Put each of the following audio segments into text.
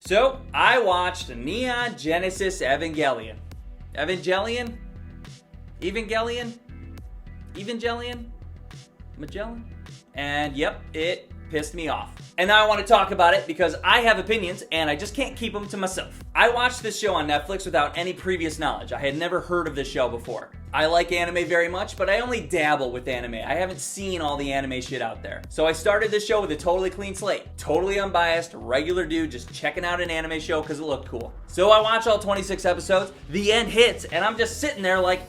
So, I watched Neon Genesis Evangelion. Evangelion? Magellan? And yep, it pissed me off. And now I want to talk about it because I have opinions and I just can't keep them to myself. I watched this show on Netflix without any previous knowledge. I had never heard of this show before. I like anime very much, but I only dabble with anime. I haven't seen all the anime shit out there. So I started this show with a totally clean slate. Totally unbiased, regular dude just checking out an anime show because it looked cool. So I watch all 26 episodes, the end hits, and I'm just sitting there like,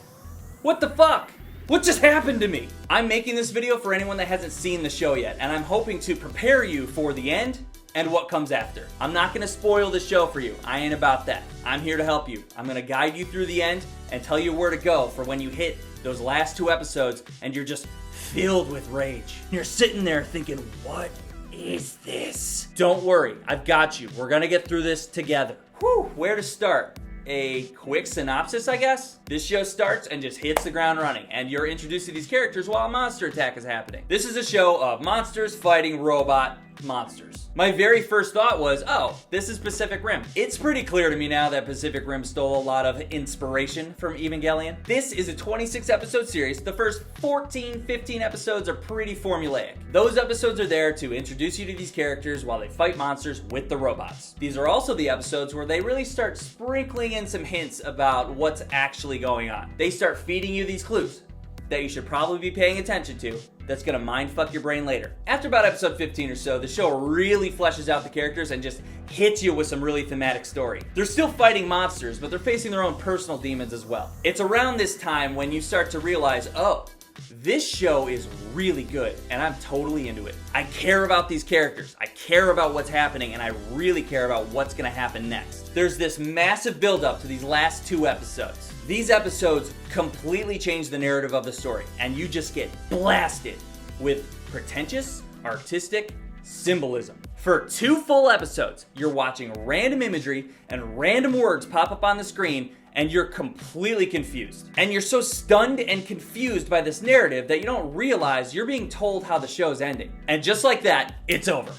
what the fuck? What just happened to me? I'm making this video for anyone that hasn't seen the show yet, and I'm hoping to prepare you for the end and what comes after. I'm not gonna spoil the show for you. I ain't about that. I'm here to help you. I'm gonna guide you through the end and tell you where to go for when you hit those last 2 episodes and you're just filled with rage. You're sitting there thinking, what is this? Don't worry, I've got you. We're gonna get through this together. Whew, where to start? A quick synopsis, I guess? This show starts and just hits the ground running, and you're introduced to these characters while a monster attack is happening. This is a show of monsters fighting robot monsters. My very first thought was, oh, this is Pacific Rim. It's pretty clear to me now that Pacific Rim stole a lot of inspiration from Evangelion. This is a 26 episode series. The first 14, 15 episodes are pretty formulaic. Those episodes are there to introduce you to these characters while they fight monsters with the robots. These are also the episodes where they really start sprinkling in some hints about what's actually going on. They start feeding you these clues that you should probably be paying attention to that's gonna mindfuck your brain later. After about episode 15 or so, the show really fleshes out the characters and just hits you with some really thematic story. They're still fighting monsters, but they're facing their own personal demons as well. It's around this time when you start to realize, oh, this show is really good and I'm totally into it. I care about these characters, I care about what's happening, and I really care about what's gonna happen next. There's this massive buildup to these last 2 episodes. These episodes completely change the narrative of the story, and you just get blasted with pretentious, artistic symbolism. For 2 full episodes, you're watching random imagery and random words pop up on the screen, and you're completely confused. And you're so stunned and confused by this narrative that you don't realize you're being told how the show's ending. And just like that, it's over.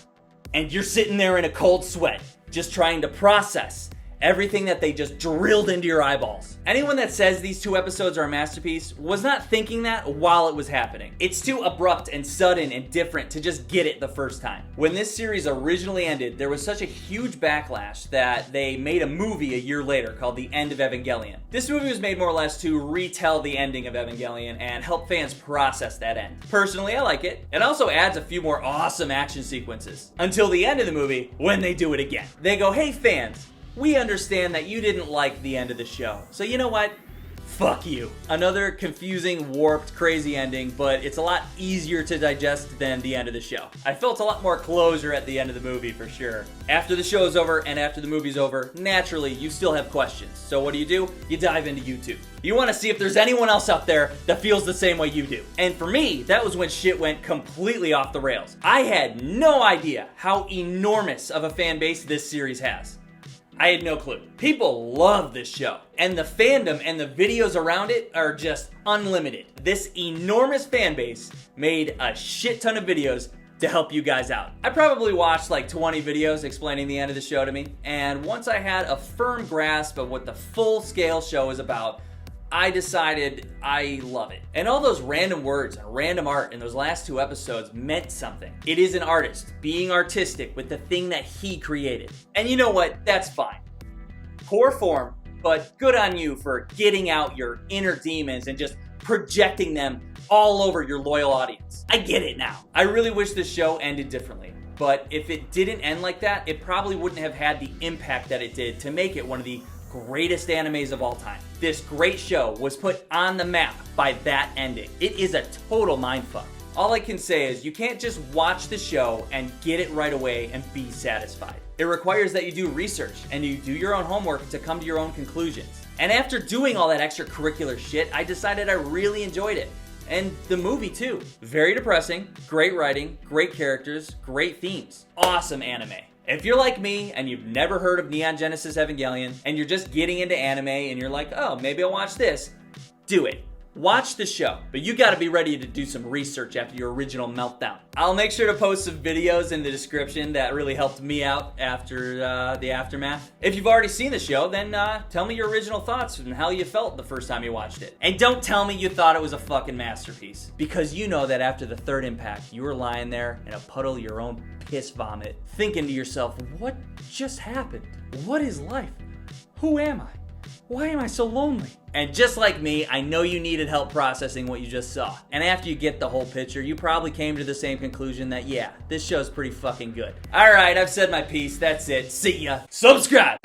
And you're sitting there in a cold sweat, just trying to process everything that they just drilled into your eyeballs. Anyone that says these 2 episodes are a masterpiece was not thinking that while it was happening. It's too abrupt and sudden and different to just get it the first time. When this series originally ended, there was such a huge backlash that they made a movie a year later called The End of Evangelion. This movie was made more or less to retell the ending of Evangelion and help fans process that end. Personally, I like it. It also adds a few more awesome action sequences. Until the end of the movie, when they do it again. They go, hey fans, we understand that you didn't like the end of the show, so you know what? Fuck you. Another confusing, warped, crazy ending, but it's a lot easier to digest than the end of the show. I felt a lot more closure at the end of the movie for sure. After the show's over and after the movie's over, naturally, you still have questions. So what do? You dive into YouTube. You want to see if there's anyone else out there that feels the same way you do. And for me, that was when shit went completely off the rails. I had no idea how enormous of a fan base this series has. I had no clue. People love this show, and the fandom and the videos around it are just unlimited. This enormous fan base made a shit ton of videos to help you guys out. I probably watched like 20 videos explaining the end of the show to me, and once I had a firm grasp of what the full-scale show is about, I decided I love it. And all those random words and random art in those last 2 episodes meant something. It is an artist being artistic with the thing that he created. And you know what? That's fine. Poor form, but good on you for getting out your inner demons and just projecting them all over your loyal audience. I get it now. I really wish this show ended differently. But if it didn't end like that, it probably wouldn't have had the impact that it did to make it one of the greatest animes of all time. This great show was put on the map by that ending. It is a total mindfuck. All I can say is you can't just watch the show and get it right away and be satisfied. It requires that you do research and you do your own homework to come to your own conclusions. And after doing all that extracurricular shit, I decided I really enjoyed it. And the movie too. Very depressing, great writing, great characters, great themes. Awesome anime. If you're like me and you've never heard of Neon Genesis Evangelion and you're just getting into anime and you're like, oh, maybe I'll watch this, do it. Watch the show, but you gotta be ready to do some research after your original meltdown. I'll make sure to post some videos in the description that really helped me out after the aftermath. If you've already seen the show, then tell me your original thoughts and how you felt the first time you watched it. And don't tell me you thought it was a fucking masterpiece, because you know that after the third impact, you were lying there in a puddle of your own piss vomit, thinking to yourself, what just happened? What is life? Who am I? Why am I so lonely? And just like me, I know you needed help processing what you just saw. And after you get the whole picture, you probably came to the same conclusion that, yeah, this show's pretty fucking good. Alright, I've said my piece. That's it. See ya. Subscribe!